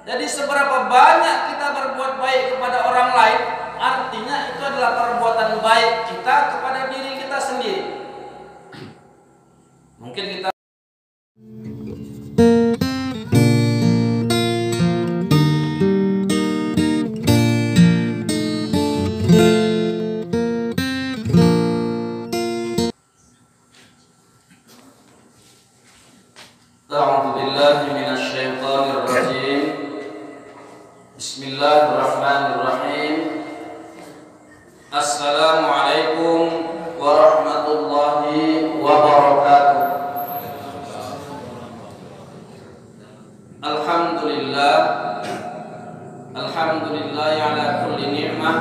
Jadi seberapa banyak kita berbuat baik kepada orang lain, artinya itu adalah perbuatan baik kita kepada diri kita sendiri. Mungkin kita Bismillahirrahmanirrahim. Assalamualaikum warahmatullahi wabarakatuh. Alhamdulillah, alhamdulillah ala kulli ni'mah,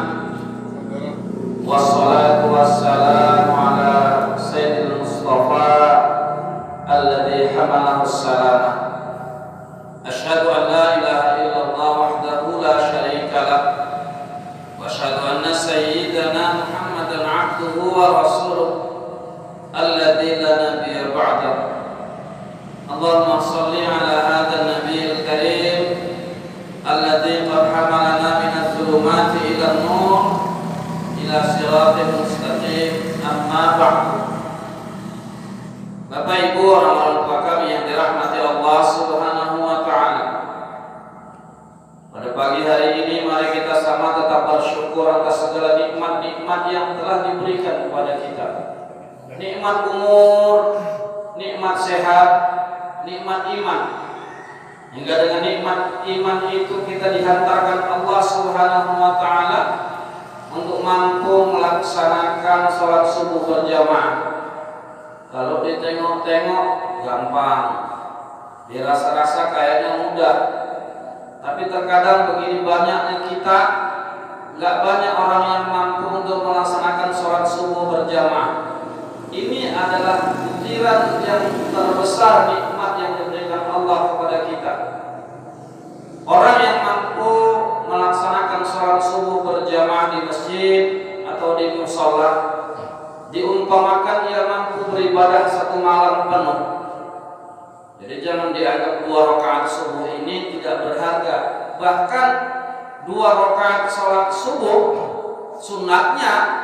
wassalatu wassalamu ala sayyidil mustafa alladhi hamalahu salamah. Asyhadu an la ilaha illallah wahdahu la syarika lah, wa asyhadu anna sayyidana Muhammadan abduhu wa rasuluh alladzi la nabiyya ba'dahu. Allahumma shalli ala hadzal nabiyil karim alladzi qad hamalana minadh dhulumati ila an-nur ila siratal mustaqim. Amma ba'du. Bapak Ibu, orang-orang tua kami yang dirahmati Allah Subhanahu wa ta'ala, pada pagi hari ini mari kita sama tetap bersyukur atas segala nikmat-nikmat yang telah diberikan kepada kita. Nikmat umur, nikmat sehat, nikmat iman. Hingga dengan nikmat iman itu kita dihantarkan Allah Subhanahu wa ta'ala untuk mampu melaksanakan sholat subuh berjamaah. Kalau ditengok-tengok gampang, dirasa-rasa kayaknya mudah, tapi terkadang begini banyaknya kita, gak banyak orang yang mampu untuk melaksanakan sholat subuh berjamaah. Ini adalah butiran yang terbesar nikmat yang diberikan Allah kepada kita. Orang yang mampu melaksanakan sholat subuh berjamaah di masjid atau di mushola, diumpamakan ia mampu beribadah satu malam penuh. Jadi jangan dianggap 2 rakaat subuh ini tidak berharga. Bahkan 2 rakaat sholat subuh sunatnya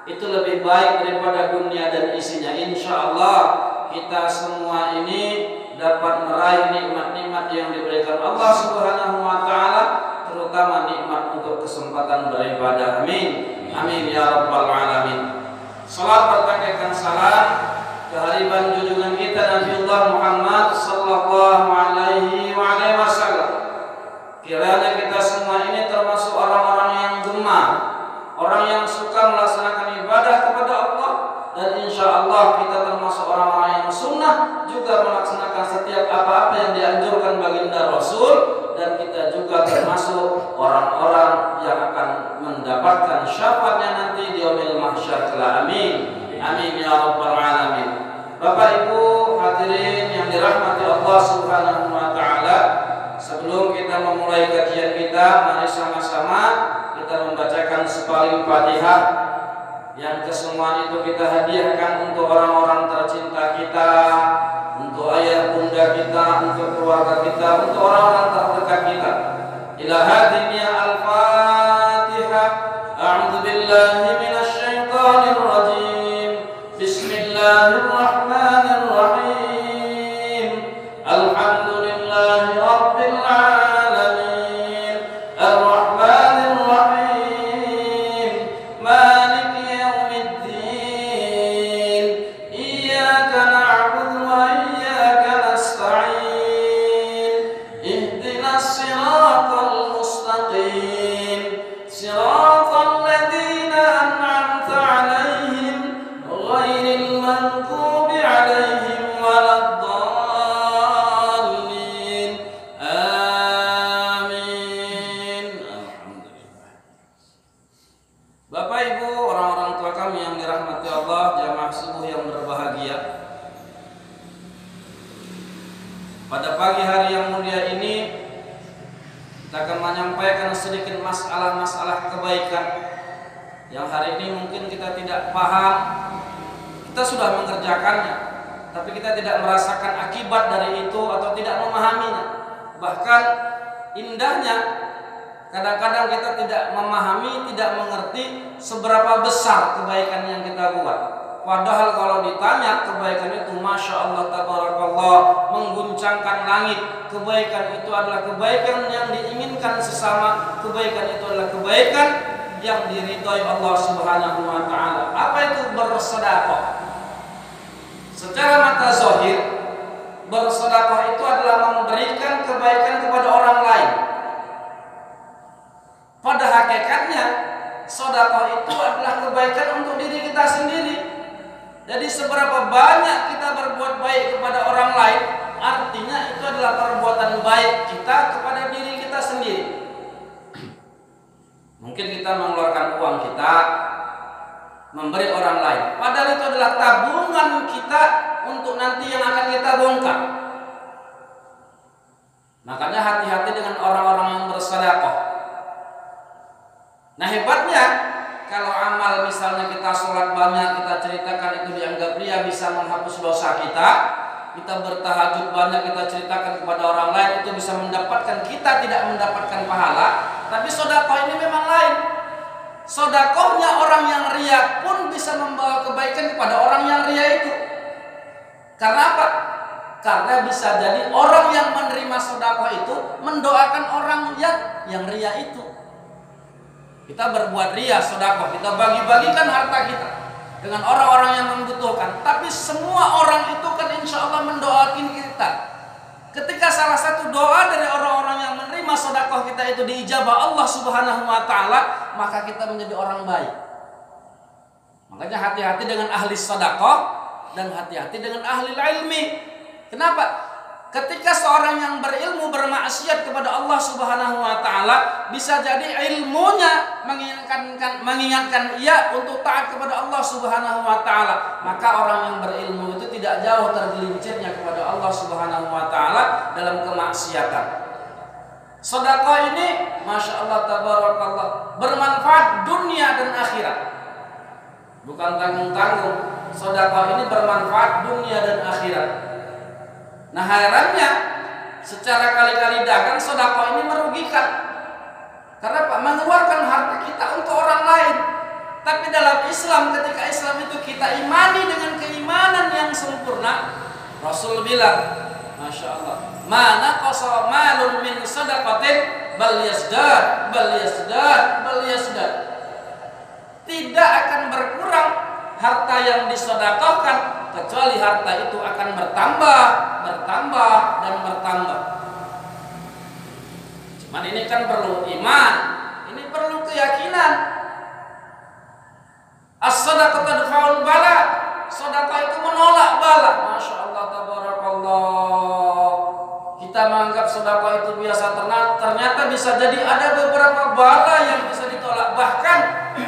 itu lebih baik daripada dunia dan isinya. Insya Allah kita semua ini dapat meraih nikmat-nikmat yang diberikan Allah Subhanahu wa ta'ala, terutama nikmat untuk kesempatan beribadah. Amin. Amin ya rabbal alamin. Salat berpakaikan salam kehadiran junjungan kita Nabiullah Muhammad sallallahu alaihi wasallam. Kiranya kita semua ini termasuk orang-orang yang gemar, orang yang suka melaksanakan ibadah kepada Allah, dan insya Allah kita termasuk orang-orang yang sunnah juga melaksanakan setiap apa-apa yang dianjurkan baginda Rasul, dan kita juga termasuk orang-orang yang akan mendapatkan syafaatnya nanti di yaumil mahsyar kelak. Amin. Amin ya rabbal alamin. Bapak Ibu hadirin yang dirahmati Allah Subhanahu wa ta'ala, sebelum kita memulai kajian kita, mari sama-sama kita membacakan sepaling Fatihah yang kesemua itu kita hadiahkan untuk orang-orang tercinta kita, untuk ayah bunda kita, untuk keluarga kita, untuk orang-orang terdekat kita. Ila hadhihi al-Fatihah. A'udzu billahi minasy syaithanir rajim. Bismillahirrahmanirrahim. Alhamdulillahi rabbil alamin. Ar-Rahmanir Rahim. Maliki yaumiddin. Iyyaka na'budu wa iyyaka nasta'in. Ihdinas siratal mustaqim. Siratal ladzina an'amta 'alaihim ghairil maghdubi 'alaihim waladdallin. Amin. Alhamdulillah. Bapak Ibu, orang-orang tua kami yang dirahmati Allah, jamaah subuh yang berbahagia. Pada pagi hari yang mulia ini kita akan menyampaikan sedikit masalah-masalah kebaikan yang hari ini mungkin kita tidak paham. Kita sudah mengerjakannya, tapi kita tidak merasakan akibat dari itu atau tidak memahaminya. Bahkan indahnya kadang-kadang kita tidak memahami, tidak mengerti seberapa besar kebaikan yang kita buat. Padahal kalau ditanya kebaikan itu Masya Allah tabarakallah mengguncangkan langit. Kebaikan itu adalah kebaikan yang diinginkan sesama. Kebaikan itu adalah kebaikan yang diridhai Allah Subhanahu wa taala. Apa itu bersedekah? Secara mata zahir, bersedekah itu adalah memberikan kebaikan kepada orang lain. Pada hakikatnya, sedekah itu adalah kebaikan untuk diri kita sendiri. Jadi seberapa banyak kita berbuat baik kepada orang lain, artinya itu adalah perbuatan baik kita kepada diri kita sendiri. Mungkin kita mengeluarkan uang kita memberi orang lain, padahal itu adalah tabungan kita untuk nanti yang akan kita bongkar. Makanya hati-hati dengan orang-orang yang bersedekah. Nah hebatnya, kalau amal misalnya kita sholat banyak, kita ceritakan itu dianggap ria bisa menghapus dosa kita. Kita bertahajud banyak, kita ceritakan kepada orang lain, itu bisa mendapatkan, kita tidak mendapatkan pahala. Tapi sedekah ini memang lain. Sedekahnya orang yang ria pun bisa membawa kebaikan kepada orang yang ria itu. Karena apa? Karena bisa jadi orang yang menerima sedekah itu mendoakan orang yang ria itu. Kita berbuat ria sedekah, kita bagi-bagikan harta kita dengan orang-orang yang membutuhkan. Tapi semua orang itu kan insya Allah mendoakan kita. Ketika salah satu doa dari orang-orang yang menerima sedekah kita itu diijabah Allah Subhanahu wa taala, maka kita menjadi orang baik. Makanya hati-hati dengan ahli sedekah dan hati-hati dengan ahli ilmi. Kenapa? Ketika seorang yang berilmu bermaksiat kepada Allah Subhanahu wa taala, bisa jadi ilmunya mengingatkan ia untuk taat kepada Allah Subhanahu wa taala. Maka orang yang berilmu itu tidak jauh tergelincirnya kepada Allah Subhanahu wa taala dalam kemaksiatan. Sedekah ini Masya Allah tabarakallah bermanfaat dunia dan akhirat. Bukan tanggung-tanggung. Sedekah ini bermanfaat dunia dan akhirat. Nah herannya, secara kali-kali dagang sedekah ini merugikan. Karena Pak mengeluarkan harta kita untuk orang lain. Tapi dalam Islam, ketika Islam itu kita imani dengan keimanan yang sempurna, Rasul bilang, Masya Allah, mana qasa malun min sadaqatin bal yasdad, bal yasdad, bal yasdad. Tidak akan berkurang harta yang disedekahkan, kecuali harta itu akan bertambah, bertambah, dan bertambah. Cuman ini kan perlu iman, ini perlu keyakinan. As-sadaqatu tadfa'ul bala. Sedekah itu menolak bala. Masya Allah tabarakallah. Kita menganggap sedekah itu biasa, ternyata bisa jadi ada beberapa bala yang bisa ditolak. Bahkan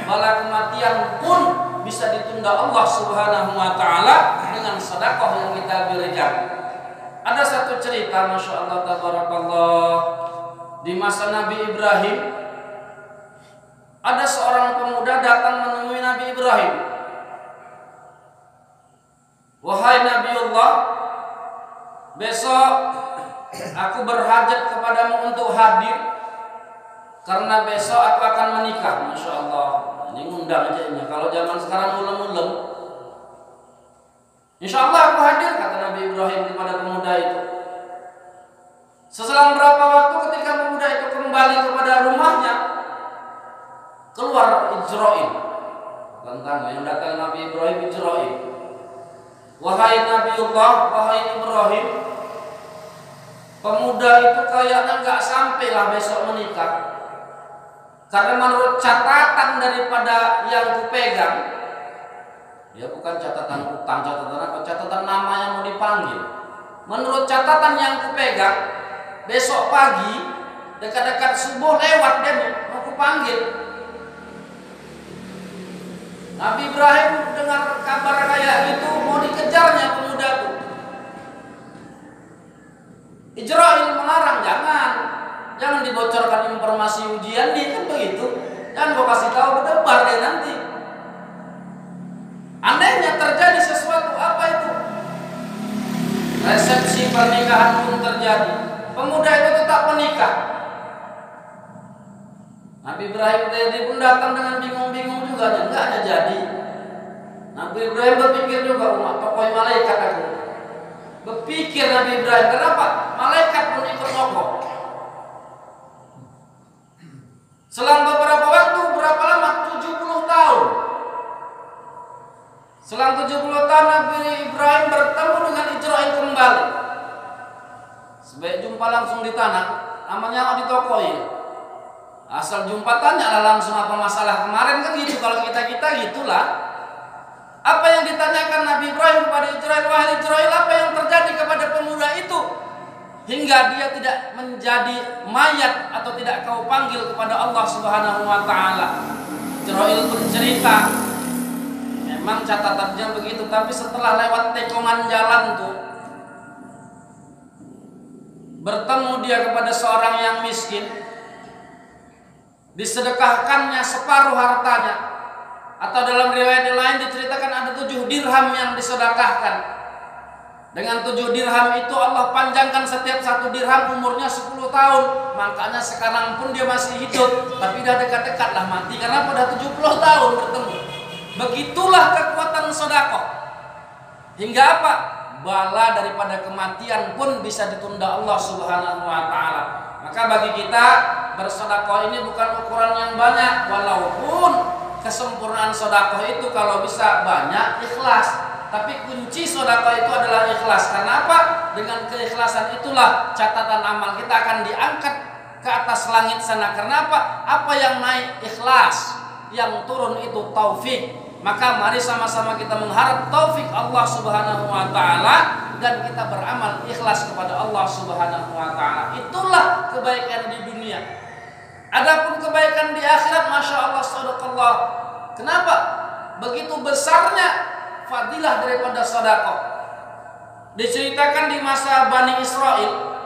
bala kematian pun bisa ditunda Allah Subhanahu wa taala dengan sedekah yang kita berikan. Ada satu cerita Masya Allah tabarakallah, di masa Nabi Ibrahim ada seorang pemuda datang menemui Nabi Ibrahim. Wahai Nabiullah, besok aku berhajat kepadamu untuk hadir, karena besok aku akan menikah. Masya Allah, ini ngundang aja ini. Kalau zaman sekarang ulem-ulem, insya Allah aku hadir, kata Nabi Ibrahim kepada pemuda itu. Seselang berapa waktu ketika pemuda itu kembali kepada rumahnya, keluar Israil. Tentang yang datang Nabi Ibrahim Israil. Wahai Nabiullah, wahai Ibrahim, pemuda itu kayaknya nggak sampailah besok menikah. Karena menurut catatan daripada yang kupegang, ya bukan catatan utang, catatan apa? Catatan nama yang mau dipanggil. Menurut catatan yang kupegang, besok pagi dekat-dekat subuh lewat dia mau kupanggil. Nabi Ibrahim dengar kabar kayak gitu, mau dikejarnya pemuda itu. Israil melarang, jangan dibocorkan informasi ujian nih, kan begitu. Jangan gua kasih tahu, berdebar deh nanti. Andainya terjadi sesuatu, apa itu? Resepsi pernikahan pun terjadi. Pemuda itu tetap menikah. Nabi Ibrahim tadi pun datang dengan bingung-bingung juga, enggak ada jadi. Nabi Ibrahim berpikir juga, umat tokoh malaikat aku. Berpikir Nabi Ibrahim, kenapa? Malaikat pun ikut tokoh. Selang beberapa waktu, berapa lama? 70 tahun. Selang 70 tahun Nabi Ibrahim bertemu dengan Israil kembali. Sebaik jumpa langsung di tanah, namanya ditokoi. Asal jumpa tanyalah langsung apa masalah kemarin, kan gitu. Kalau kita gitulah. Apa yang ditanyakan Nabi Ibrahim kepada Israil, wahai Israil, apa yang terjadi kepada pemuda itu hingga dia tidak menjadi mayat atau tidak kau panggil kepada Allah Subhanahu wa taala? Israil bercerita, memang catatannya begitu, tapi setelah lewat tekongan jalan tuh bertemu dia kepada seorang yang miskin, disedekahkannya separuh hartanya, atau dalam riwayat yang lain diceritakan ada 7 dirham yang disedekahkan. Dengan 7 dirham itu Allah panjangkan setiap 1 dirham umurnya 10 tahun. Makanya sekarang pun dia masih hidup, tapi dah dekat-dekat lah mati karena pada 70 tahun bertemu. Begitulah kekuatan sedekah. Hingga apa? Bala daripada kematian pun bisa ditunda Allah Subhanahu wa taala. Maka bagi kita bersedekah ini bukan ukuran yang banyak, walaupun kesempurnaan sedekah itu kalau bisa banyak ikhlas. Tapi kunci sedekah itu adalah ikhlas. Karena apa? Dengan keikhlasan itulah catatan amal kita akan diangkat ke atas langit sana. Karena apa? Apa yang naik ikhlas, yang turun itu taufik. Maka mari sama-sama kita mengharap taufik Allah Subhanahu wa taala dan kita beramal ikhlas kepada Allah Subhanahu wa taala. Itulah kebaikan di dunia. Adapun kebaikan di akhirat, masya Allah, sadaqallah. Kenapa? Begitu besarnya fadilah daripada sedekah. Diceritakan di masa Bani Israel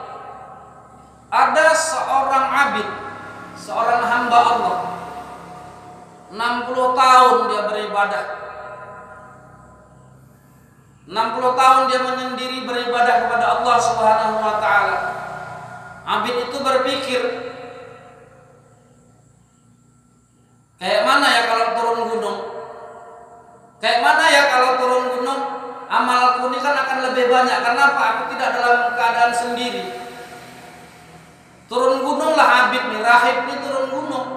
ada seorang abid, seorang hamba Allah, 60 tahun dia beribadah. 60 tahun dia menyendiri beribadah kepada Allah Subhanahu wa taala. Abid itu berpikir, kayak mana ya kalau turun gunung? Kayak mana ya kalau turun gunung? Amalku ini kan akan lebih banyak. Kenapa? Aku tidak dalam keadaan sendiri. Turun gununglah abid nih, rahib nih turun gunung.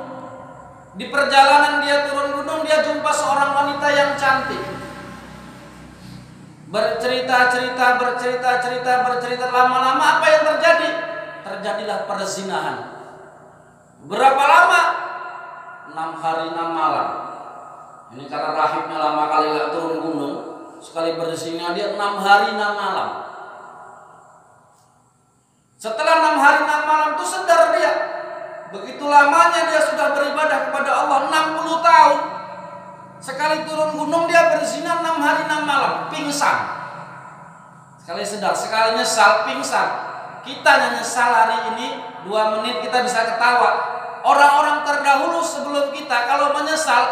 Di perjalanan dia turun gunung, dia jumpa seorang wanita yang cantik. Bercerita, lama-lama apa yang terjadi? Terjadilah perzinahan. Berapa lama? 6 hari 6 malam. Ini karena rahibnya lama kali gak turun gunung, sekali berzina dia 6 hari 6 malam. Setelah 6 hari 6 malam itu sadar dia, begitu lamanya dia sudah beribadah kepada Allah 60 tahun. Sekali turun gunung dia berzina 6 hari 6 malam, pingsan. Sekali sedar, sekali nyesal, pingsan. Kita nyesal hari ini 2 menit kita bisa ketawa. Orang-orang terdahulu sebelum kita kalau menyesal,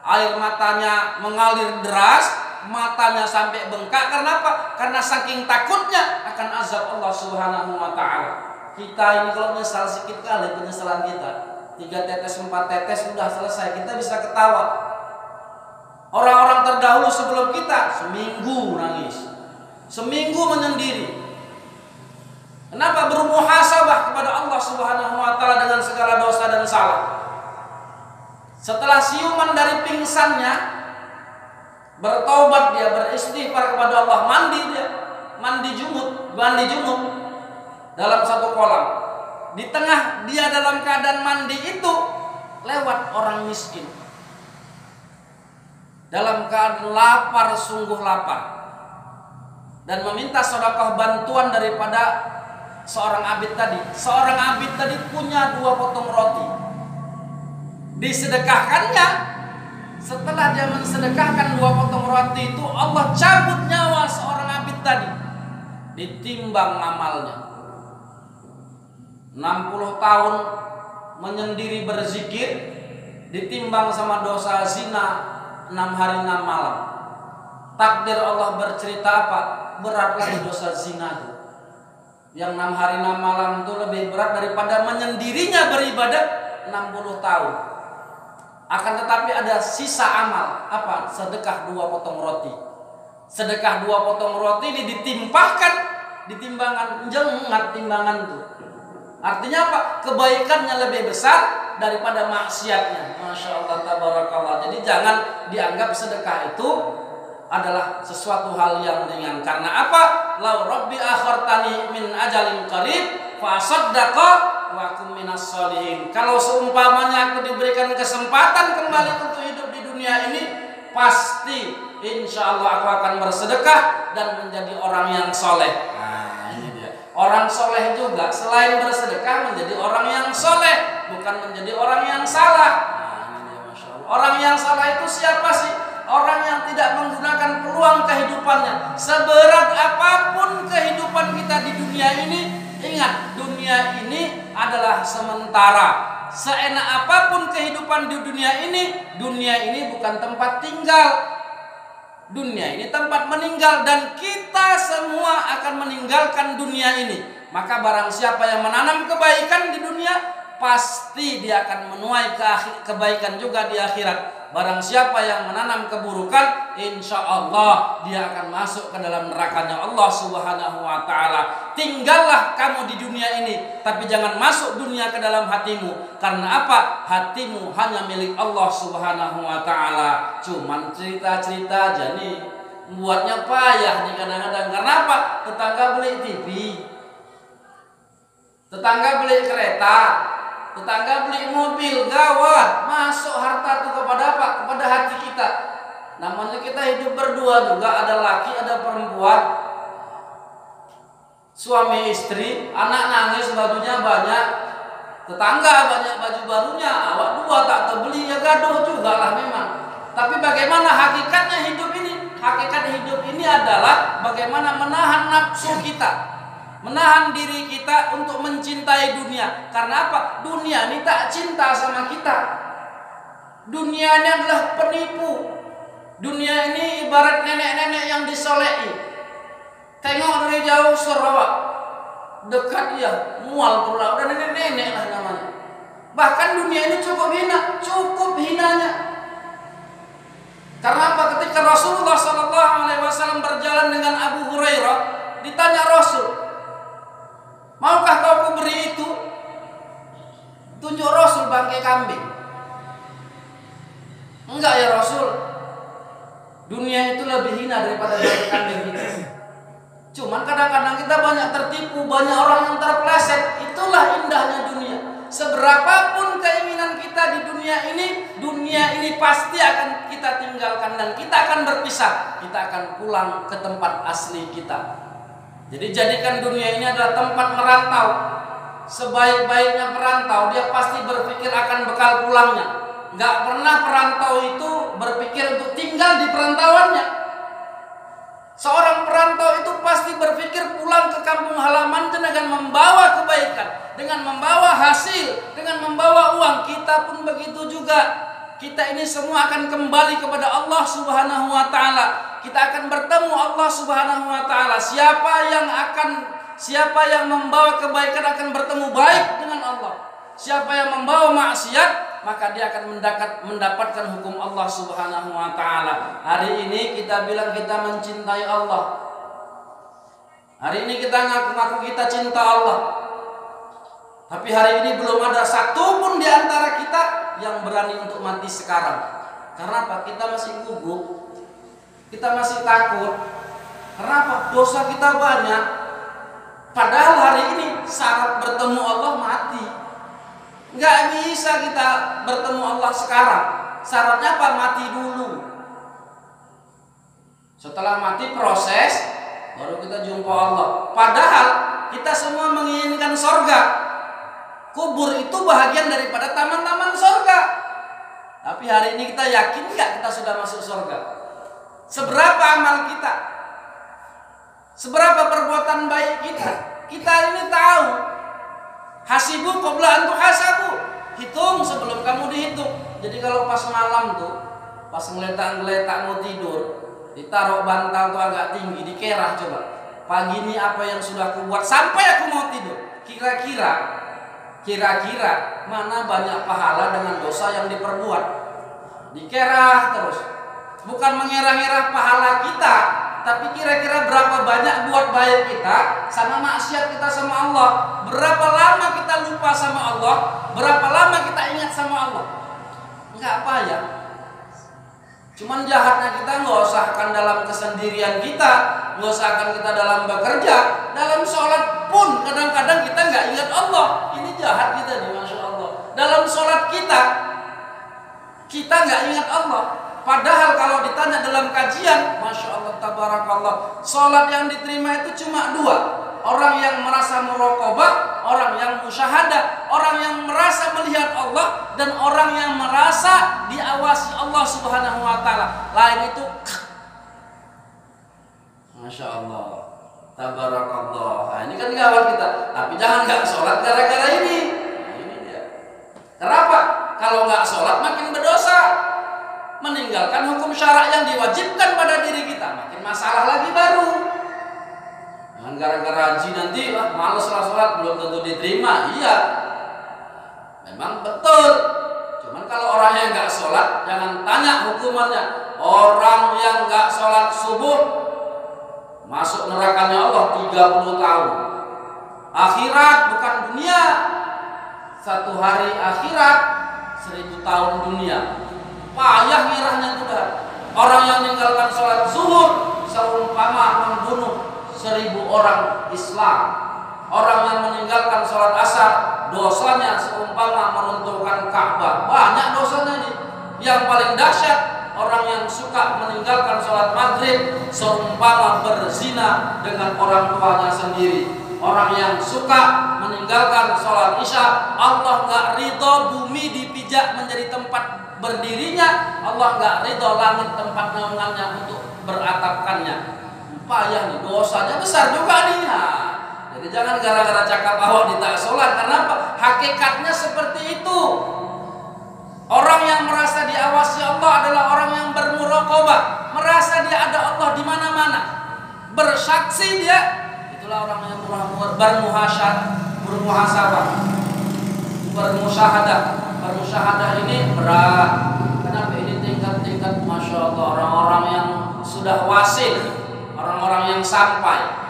air matanya mengalir deras, matanya sampai bengkak. Karena apa? Karena saking takutnya akan azab Allah Subhanahu wa taala. Kita ini kalau menyesal sedikit kali penyesalan kita, 3 tetes 4 tetes sudah selesai, kita bisa ketawa. Orang-orang terdahulu sebelum kita seminggu nangis, seminggu menyendiri. Kenapa? Bermuhasabah kepada Allah Subhanahu wa taala dengan segala dosa dan salah. Setelah siuman dari pingsannya, bertobat dia, beristighfar kepada Allah, mandi junub dalam satu kolam. Di tengah dia dalam keadaan mandi itu lewat orang miskin. Dalam keadaan lapar, sungguh lapar. Dan meminta sedekah bantuan daripada seorang abid tadi. Seorang abid tadi punya 2 potong roti. Disedekahkannya. Setelah dia mensedekahkan 2 potong roti itu, Allah cabut nyawa seorang abid tadi. Ditimbang amalnya. 60 tahun menyendiri berzikir, ditimbang sama dosa zina 6 hari 6 malam. Takdir Allah bercerita apa? Berat lagi dosa zina itu. Yang 6 hari 6 malam itu lebih berat daripada menyendirinya beribadah 60 tahun. Akan tetapi ada sisa amal. Apa? Sedekah 2 potong roti. Sedekah 2 potong roti ini ditimpahkan di timbangan, jengat timbangan itu. Artinya apa? Kebaikannya lebih besar daripada maksiatnya. Masya Allah, tabarakallah. Jadi jangan dianggap sedekah itu adalah sesuatu hal yang ringan. Karena apa? Lau rabbi akhartani min ajalin qarib fa saddaqa wa kum minas sholihin. Kalau seumpamanya aku diberikan kesempatan kembali untuk hidup di dunia ini, pasti insya Allah aku akan bersedekah dan menjadi orang yang soleh. Nah, ini dia. Orang soleh juga selain bersedekah menjadi orang yang soleh, bukan menjadi orang yang salah. Nah, ini dia, Masya Allah. Orang yang salah itu siapa sih? Orang yang tidak menggunakan peluang kehidupannya. Seberat apapun kehidupan kita di dunia ini, ingat, dunia ini adalah sementara. Seenak apapun kehidupan di dunia ini bukan tempat tinggal. Dunia ini tempat meninggal dan kita semua akan meninggalkan dunia ini. Maka barang siapa yang menanam kebaikan di dunia, pasti dia akan menuai kebaikan juga di akhirat. Barang siapa yang menanam keburukan, insya Allah dia akan masuk ke dalam nerakanya Allah Subhanahu wa ta'ala. Tinggallah kamu di dunia ini, tapi jangan masuk dunia ke dalam hatimu. Karena apa? Hatimu hanya milik Allah Subhanahu wa ta'ala. Cuman cerita-cerita aja nih, buatnya payah nih kadang-kadang. Karena apa? Tetangga beli TV, tetangga beli kereta, tetangga beli mobil, gawat. Masuk harta itu kepada apa? Kepada hati kita. Namanya kita hidup berdua juga, ada laki, ada perempuan, suami istri, anak nangis bajunya banyak, tetangga banyak baju barunya, awak dua tak terbeli, ya gaduh juga lah memang. Tapi bagaimana hakikatnya hidup ini? Hakikat hidup ini adalah bagaimana menahan nafsu kita, menahan diri kita untuk mencintai dunia. Karena apa? Dunia ini tak cinta sama kita. Dunia ini adalah penipu. Dunia ini ibarat nenek-nenek yang disolehi. Tengok dari jauh Sarawak, dekat ya mual pula, udah nenek-nenek lah namanya. Bahkan dunia ini cukup hina, cukup hinanya. Karena apa? Ketika Rasulullah SAW berjalan dengan Abu Hurairah, ditanya Rasul, maukah kau kuberi itu? Tunjuk Rasul bangkai kambing. Enggak ya Rasul, dunia itu lebih hina daripada bangkai kambing itu. Cuman kadang-kadang kita banyak tertipu, banyak orang yang terpeleset. Itulah indahnya dunia. Seberapapun keinginan kita di dunia ini pasti akan kita tinggalkan dan kita akan berpisah. Kita akan pulang ke tempat asli kita. Jadi jadikan dunia ini adalah tempat merantau. Sebaik-baiknya perantau, dia pasti berpikir akan bekal pulangnya. Nggak pernah perantau itu berpikir untuk tinggal di perantauannya. Seorang perantau itu pasti berpikir pulang ke kampung halaman dengan membawa kebaikan, dengan membawa hasil, dengan membawa uang. Kita pun begitu juga. Kita ini semua akan kembali kepada Allah Subhanahu wa ta'ala. Kita akan bertemu Allah Subhanahu wa ta'ala. Siapa yang membawa kebaikan akan bertemu baik dengan Allah. Siapa yang membawa maksiat, maka dia akan mendapatkan hukum Allah Subhanahu wa ta'ala. Hari ini kita bilang kita mencintai Allah. Hari ini kita ngaku-ngaku kita cinta Allah. Tapi hari ini belum ada satupun di antara kita yang berani untuk mati sekarang. Karena apa? Kita masih gugup. Kita masih takut. Karena apa? Dosa kita banyak. Padahal hari ini syarat bertemu Allah mati. Nggak bisa kita bertemu Allah sekarang. Syaratnya apa? Mati dulu. Setelah mati proses, baru kita jumpa Allah. Padahal kita semua menginginkan sorga. Kubur itu bahagian daripada taman-taman sorga. Tapi hari ini kita yakin nggak kita sudah masuk sorga? Seberapa amal kita? Seberapa perbuatan baik kita? Kita ini tahu. Hasibu qabla an tuhasabu. Hitung sebelum kamu dihitung. Jadi kalau pas malam tuh, pas ngeletak-ngeletak mau tidur, ditaruh bantal tuh agak tinggi, dikerah coba. Pagi ini apa yang sudah aku buat sampai aku mau tidur? Kira-kira kira-kira mana banyak pahala dengan dosa yang diperbuat. Dikerah terus. Bukan mengerah-ngerah pahala kita, tapi kira-kira berapa banyak buat baik kita sama maksiat kita sama Allah. Berapa lama kita lupa sama Allah, berapa lama kita ingat sama Allah. Enggak apa ya. Cuman jahatnya kita nggak usahakan dalam kesendirian kita, nggak usahakan kita dalam bekerja, dalam sholat pun kadang-kadang kita nggak ingat Allah. Ini jahat kita nih, masya Allah. Dalam sholat kita nggak ingat Allah. Padahal kalau ditanya dalam kajian, masya Allah, tabarakallah, sholat yang diterima itu cuma dua. Orang yang merasa muraqabah, orang yang musyahadah, orang yang merasa melihat Allah, dan orang yang merasa diawasi Allah Subhanahu wa taala. Lain itu masya Allah, tabarakallah. Nah, ini kan gawat kita. Tapi jangan nggak sholat gara-gara ini. Nah, ini dia. Kenapa? Kalau nggak sholat makin berdosa, meninggalkan hukum syarak yang diwajibkan pada diri kita, makin masalah lagi baru. Jangan gara-gara haji nanti males lah sholat, belum tentu diterima. Iya, memang betul. Cuman kalau orang yang nggak sholat, jangan tanya hukumannya. Orang yang nggak sholat subuh masuk nerakanya Allah 30 tahun. Akhirat bukan dunia. Satu hari akhirat 1000 tahun dunia. Payah ngirahnya sudah. Orang yang meninggalkan sholat zuhur seumpama membunuh 1000 orang Islam. Orang yang meninggalkan sholat asar dosanya seumpama meruntuhkan Ka'bah. Banyak dosanya ini. Yang paling dahsyat, orang yang suka meninggalkan sholat maghrib seumpama berzina dengan orang tuanya sendiri. Orang yang suka meninggalkan sholat isya, Allah nggak ridho bumi dipijak menjadi tempat berdirinya, Allah nggak ridho langit tempat naungannya untuk beratapkannya. Payah nih, dosanya besar juga nih. Jadi jangan gara-gara cakap awak tidak sholat. Karena apa? Hakikatnya seperti itu. Orang yang merasa diawasi Allah adalah orang yang bermuraqabah, merasa dia ada Allah di mana-mana, bersaksi dia. Itulah orang yang bermuhasabah, bermusyahadah. Bermusyahadah ini berat. Kenapa ini tingkat-tingkat, masya Allah, orang-orang yang sudah wasil, orang-orang yang sampai.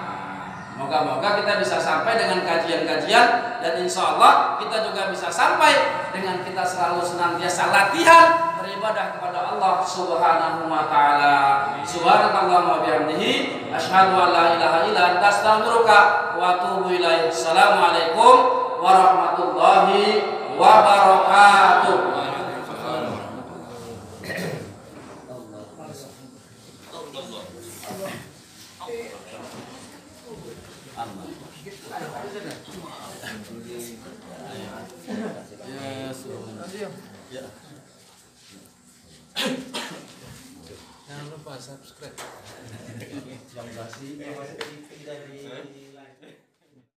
Moga-moga kita bisa sampai dengan kajian-kajian, dan insya Allah kita juga bisa sampai dengan kita selalu senantiasa latihan beribadah kepada Allah Subhanahu wa taala. Subhanallah wa bihamdihi, asyhadu an la ilaha illa anta, astaghfiruka wa atubu ilaik. Assalamualaikum warahmatullahi wabarakatuh. Jangan lupa subscribe. Yang kasih TV dari